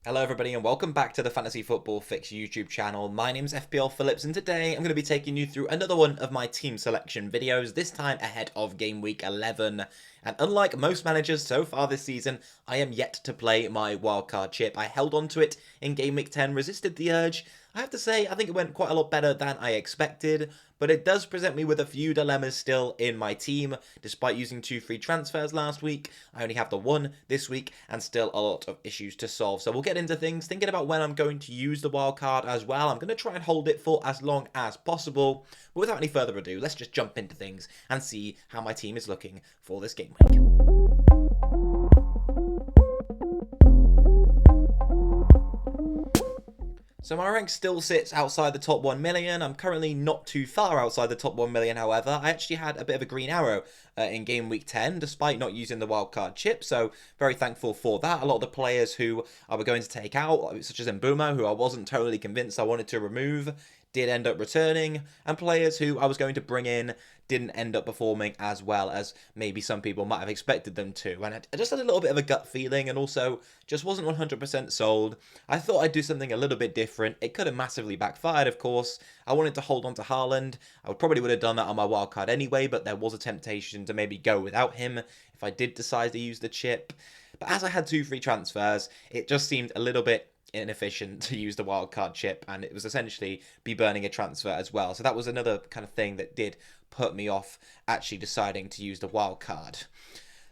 Hello everybody and welcome back to the Fantasy Football Fix YouTube channel. My name's FPL Phillips and today I'm going to be taking you through another one of my team selection videos, this time ahead of Game Week 11. And unlike most managers so far this season, I am yet to play my wildcard chip. I held on to it in Game Week 10, resisted the urge. I have to say, I think it went quite a lot better than I expected, but it does present me with a few dilemmas still in my team. Despite using 2 free transfers last week, I only have the 1 this week and still a lot of issues to solve. So we'll get into things, thinking about when I'm going to use the wildcard as well. I'm going to try and hold it for as long as possible. But without any further ado, let's just jump into things and see how my team is looking for this game week. So my rank still sits outside the top 1 million. I'm currently not too far outside the top 1 million, however. I actually had a bit of a green arrow in Game Week 10, despite not using the wildcard chip, so very thankful for that. A lot of the players who I were going to take out, such as Mbeumo, who I wasn't totally convinced I wanted to remove, did end up returning, and players who I was going to bring in didn't end up performing as well as maybe some people might have expected them to. And I just had a little bit of a gut feeling and also just wasn't 100% sold. I thought I'd do something a little bit different. It could have massively backfired, of course. I wanted to hold on to Haaland. I probably would have done that on my wildcard anyway, but there was a temptation to maybe go without him if I did decide to use the chip. But as I had 2 free transfers, it just seemed a little bit inefficient to use the wildcard chip, and it was essentially be burning a transfer as well. So that was another kind of thing that did put me off actually deciding to use the wildcard.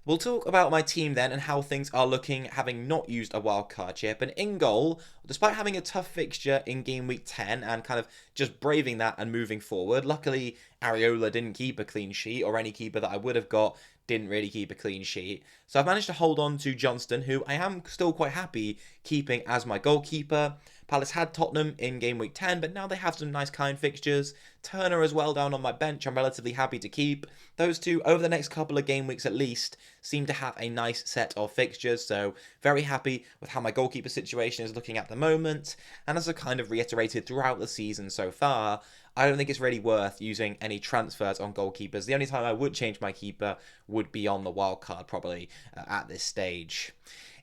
We'll talk about my team then and how things are looking having not used a wildcard chip. And in goal, despite having a tough fixture in Game Week 10 and kind of just braving that and moving forward, luckily Areola didn't keep a clean sheet, or any keeper that I would have got didn't really keep a clean sheet. So I've managed to hold on to Johnston, who I am still quite happy keeping as my goalkeeper. Palace had Tottenham in Game Week 10, but now they have some nice kind fixtures. Turner as well down on my bench, I'm relatively happy to keep. Those two, over the next couple of game weeks at least, seem to have a nice set of fixtures, so very happy with how my goalkeeper situation is looking at the moment. And as I kind of reiterated throughout the season so far, I don't think it's really worth using any transfers on goalkeepers. The only time I would change my keeper would be on the wildcard, probably, at this stage.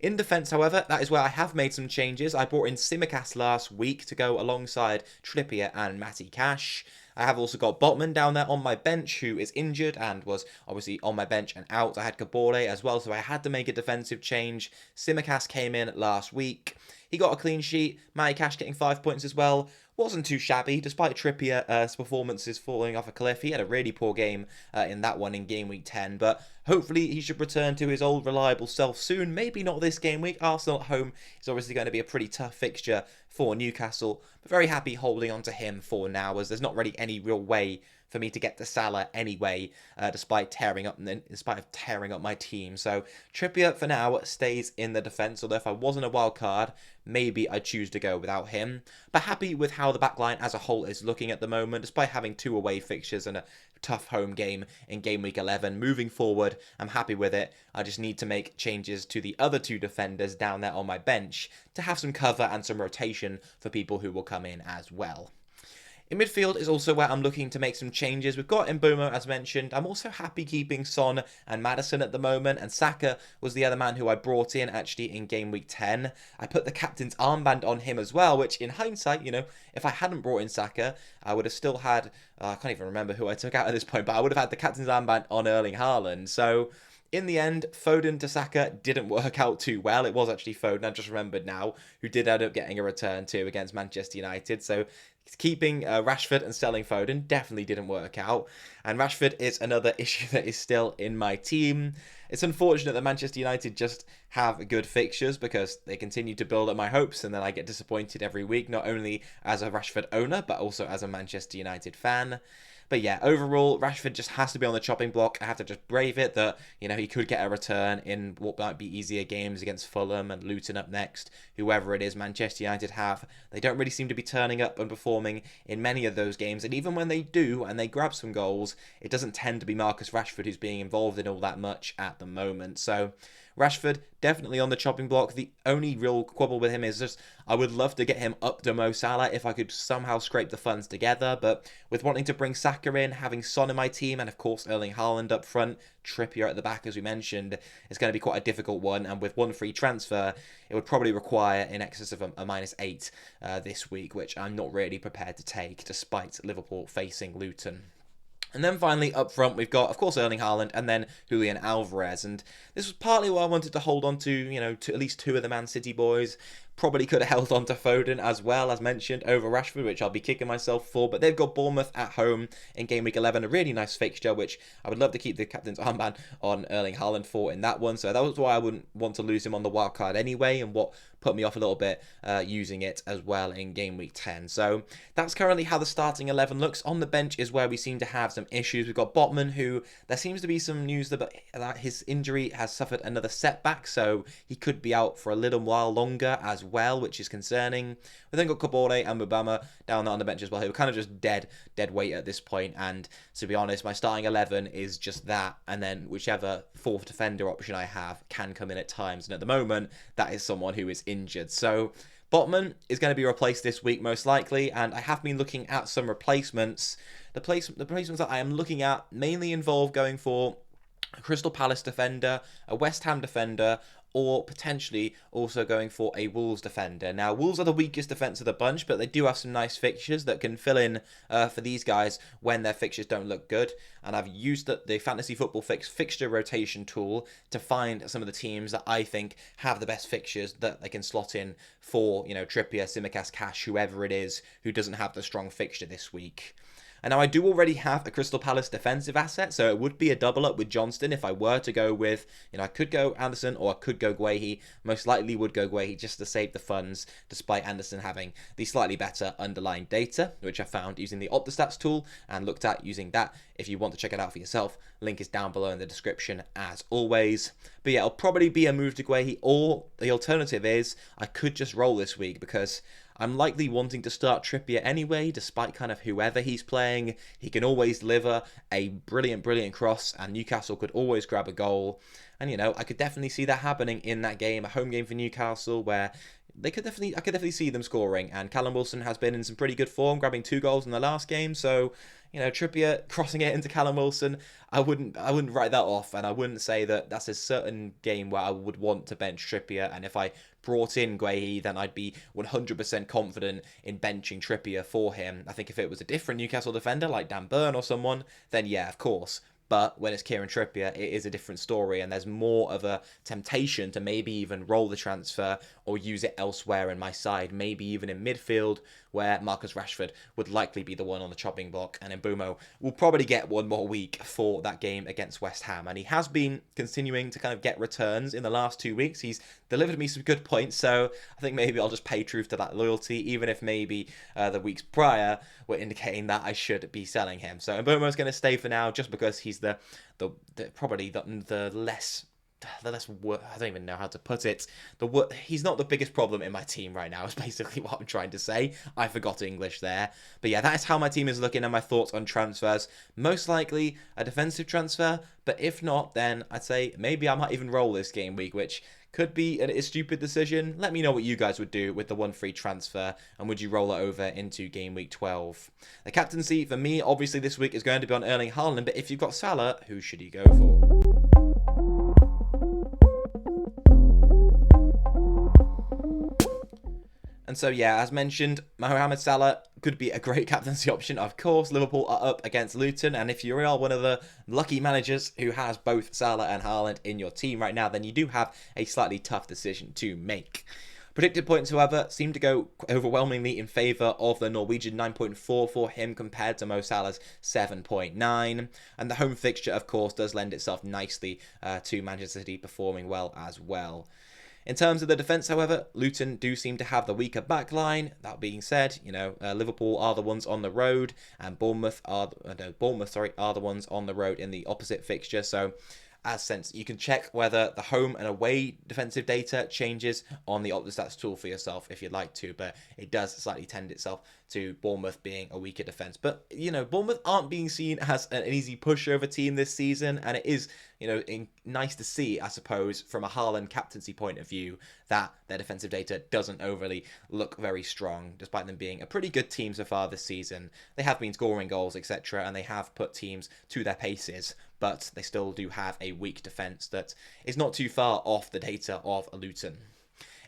In defence, however, that is where I have made some changes. I brought in Simicast last week to go alongside Trippier and Matty Cash. I have also got Botman down there on my bench, who is injured and was obviously on my bench and out. I had Kabore as well, so I had to make a defensive change. Simicast came in last week. He got a clean sheet. Matty Cash getting 5 points as well. Wasn't too shabby, despite Trippier's performances falling off a cliff. He had a really poor game in that one in Game Week 10, but hopefully he should return to his old reliable self soon. Maybe not this game week. Arsenal at home is obviously going to be a pretty tough fixture for Newcastle, but very happy holding on to him for now, as there's not really any real way for me to get to Salah anyway, despite tearing up my team. So Trippier for now stays in the defence, although if I wasn't a wild card, maybe I'd choose to go without him. But happy with how the backline as a whole is looking at the moment, despite having 2 away fixtures and a tough home game in Game Week 11. Moving forward, I'm happy with it. I just need to make changes to the other 2 defenders down there on my bench to have some cover and some rotation for people who will come in as well. In midfield is also where I'm looking to make some changes. We've got Mbeumo, as mentioned. I'm also happy keeping Son and Maddison at the moment, and Saka was the other man who I brought in actually in Game Week 10. I put the captain's armband on him as well, which in hindsight, if I hadn't brought in Saka, I would have still had, I can't even remember who I took out at this point, but I would have had the captain's armband on Erling Haaland. So in the end, Foden to Saka didn't work out too well. It was actually Foden, I just remembered now, who did end up getting a return too against Manchester United. So keeping Rashford and selling Foden definitely didn't work out. And Rashford is another issue that is still in my team. It's unfortunate that Manchester United just have good fixtures because they continue to build up my hopes, and then I get disappointed every week, not only as a Rashford owner, but also as a Manchester United fan. But yeah, overall, Rashford just has to be on the chopping block. I have to just brave it that, he could get a return in what might be easier games against Fulham and Luton up next. Whoever it is Manchester United have, they don't really seem to be turning up and performing in many of those games. And even when they do and they grab some goals, it doesn't tend to be Marcus Rashford who's being involved in all that much at the moment. So Rashford, definitely on the chopping block. The only real quibble with him is just I would love to get him up to Mo Salah if I could somehow scrape the funds together. But with wanting to bring Saka in, having Son in my team, and of course Erling Haaland up front, Trippier at the back, as we mentioned, it's going to be quite a difficult one. And with one free transfer, it would probably require in excess of a -8 this week, which I'm not really prepared to take, despite Liverpool facing Luton. And then finally, up front, we've got, of course, Erling Haaland and then Julian Alvarez. And this was partly why I wanted to hold on to at least two of the Man City boys. Probably could have held on to Foden as well, as mentioned, over Rashford, which I'll be kicking myself for. But they've got Bournemouth at home in game week 11, a really nice fixture, which I would love to keep the captain's armband on Erling Haaland for in that one. So that was why I wouldn't want to lose him on the wild card anyway, and what put me off a little bit using it as well in game week 10. So that's currently how the starting 11 looks. On the bench is where we seem to have some issues. We've got Botman, who there seems to be some news that his injury has suffered another setback, so he could be out for a little while longer as well, which is concerning. We then got Kabore and Mubama down there on the bench as well, who are kind of just dead weight at this point. And to be honest, my starting 11 is just that, and then whichever fourth defender option I have can come in at times. And at the moment, that is someone who is injured. So Botman is going to be replaced this week most likely, and I have been looking at some replacements. The replacements that I am looking at mainly involve going for a Crystal Palace defender, a West Ham defender, or potentially also going for a Wolves defender. Now, Wolves are the weakest defence of the bunch, but they do have some nice fixtures that can fill in for these guys when their fixtures don't look good. And I've used the Fantasy Football fixture rotation tool to find some of the teams that I think have the best fixtures that they can slot in for, Trippier, Tsimikas, Cash, whoever it is who doesn't have the strong fixture this week. And now I do already have a Crystal Palace defensive asset, so it would be a double up with Johnston if I were to go with, I could go Anderson or I could go Guehi. Most likely would go Guehi just to save the funds, despite Anderson having the slightly better underlying data, which I found using the OptaStats tool and looked at using that. If you want to check it out for yourself, link is down below in the description as always. But yeah, it'll probably be a move to Guehi, or the alternative is I could just roll this week because I'm likely wanting to start Trippier anyway, despite kind of whoever he's playing. He can always deliver a brilliant cross, and Newcastle could always grab a goal. And, I could definitely see that happening in that game, a home game for Newcastle, where I could definitely see them scoring. And Callum Wilson has been in some pretty good form, grabbing 2 goals in the last game. So, Trippier crossing it into Callum Wilson, I wouldn't write that off, and I wouldn't say that that's a certain game where I would want to bench Trippier. And if I brought in Guehi, then I'd be 100% confident in benching Trippier for him. I think if it was a different Newcastle defender like Dan Burn or someone, then yeah, of course. But when it's Kieran Trippier, it is a different story, and there's more of a temptation to maybe even roll the transfer or use it elsewhere in my side, maybe even in midfield, where Marcus Rashford would likely be the one on the chopping block, and Mbeumo will probably get one more week for that game against West Ham. And he has been continuing to kind of get returns in the last 2 weeks. He's delivered me some good points, so I think maybe I'll just pay truth to that loyalty, even if maybe the weeks prior were indicating that I should be selling him. So Mbeumo's going to stay for now, just because he's probably the less I don't even know how to put it. He's not the biggest problem in my team right now, is basically what I'm trying to say. I forgot English there. But yeah, that is how my team is looking, and my thoughts on transfers. Most likely a defensive transfer, but if not, then I'd say maybe I might even roll this game week, which could be a stupid decision. Let me know what you guys would do with the one free transfer, and would you roll it over into game week 12? The captaincy for me, obviously, this week is going to be on Erling Haaland, but if you've got Salah, who should you go for? And so, yeah, as mentioned, Mohamed Salah could be a great captaincy option. Of course, Liverpool are up against Luton, and if you are one of the lucky managers who has both Salah and Haaland in your team right now, then you do have a slightly tough decision to make. Predicted points, however, seem to go overwhelmingly in favour of the Norwegian 9.4 for him compared to Mo Salah's 7.9. And the home fixture, of course, does lend itself nicely to Manchester City performing well as well. In terms of the defence, however, Luton do seem to have the weaker back line. That being said, Liverpool are the ones on the road, and Bournemouth are the ones on the road in the opposite fixture. So, as sense, you can check whether the home and away defensive data changes on the OptaStats tool for yourself if you'd like to, but it does slightly tend itself to Bournemouth being a weaker defence. But, Bournemouth aren't being seen as an easy pushover team this season, and it is, nice to see, I suppose, from a Haaland captaincy point of view, that their defensive data doesn't overly look very strong, despite them being a pretty good team so far this season. They have been scoring goals, etc., and they have put teams to their paces, but they still do have a weak defence that is not too far off the data of Luton.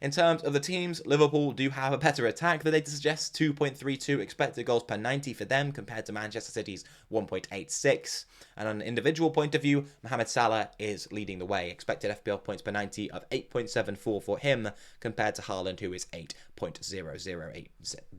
In terms of the teams, Liverpool do have a better attack. The data suggests 2.32 expected goals per 90 for them compared to Manchester City's 1.86. And on an individual point of view, Mohamed Salah is leading the way. Expected FPL points per 90 of 8.74 for him compared to Haaland, who is 8.008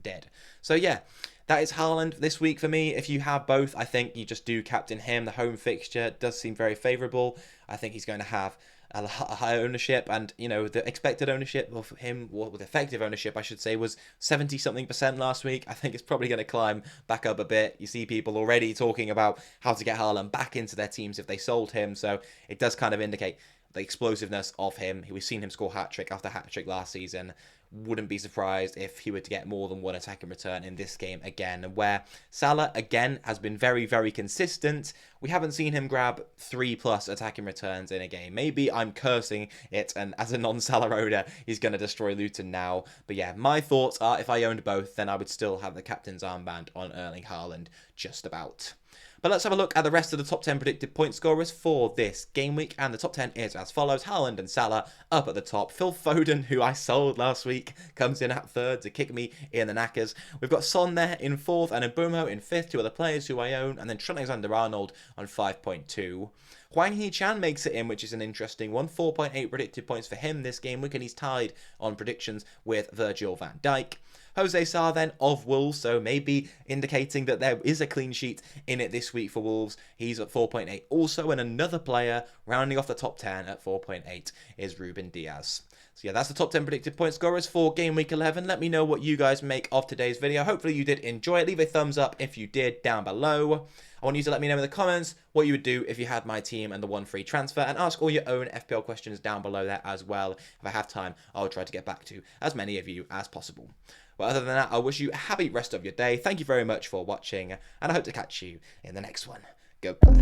dead. So yeah, that is Haaland this week for me. If you have both, I think you just do captain him. The home fixture does seem very favourable. I think he's going to have a high ownership, and the expected ownership of him, or with effective ownership I should say, was 70-something% last week. I think it's probably going to climb back up a bit. You see people already talking about how to get Haaland back into their teams if they sold him, so it does kind of indicate the explosiveness of him. We've seen him score hat-trick after hat-trick last season. Wouldn't be surprised if he were to get more than one attacking return in this game again, where Salah again has been very, very consistent. We haven't seen him grab 3+ attacking returns in a game. Maybe I'm cursing it, and as a non-Salah owner, he's going to destroy Luton now. But yeah, my thoughts are if I owned both, then I would still have the captain's armband on Erling Haaland just about. But let's have a look at the rest of the top 10 predicted point scorers for this game week. And the top 10 is as follows. Haaland and Salah up at the top. Phil Foden, who I sold last week, comes in at third to kick me in the knackers. We've got Son there in fourth and Mbumo in fifth, two other players who I own. And then Trent Alexander-Arnold on 5.2. Hwang Hee-chan makes it in, which is an interesting one. 4.8 predicted points for him this game week, and he's tied on predictions with Virgil van Dijk. Jose Sarr then of Wolves, so maybe indicating that there is a clean sheet in it this week for Wolves. He's at 4.8 also, and another player rounding off the top 10 at 4.8 is Ruben Diaz. So yeah, that's the top 10 predicted point scorers for Game Week 11. Let me know what you guys make of today's video. Hopefully you did enjoy it. Leave a thumbs up if you did down below. I want you to let me know in the comments what you would do if you had my team and the one free transfer, and ask all your own FPL questions down below there as well. If I have time, I'll try to get back to as many of you as possible. But other than that, I wish you a happy rest of your day. Thank you very much for watching, and I hope to catch you in the next one. Goodbye.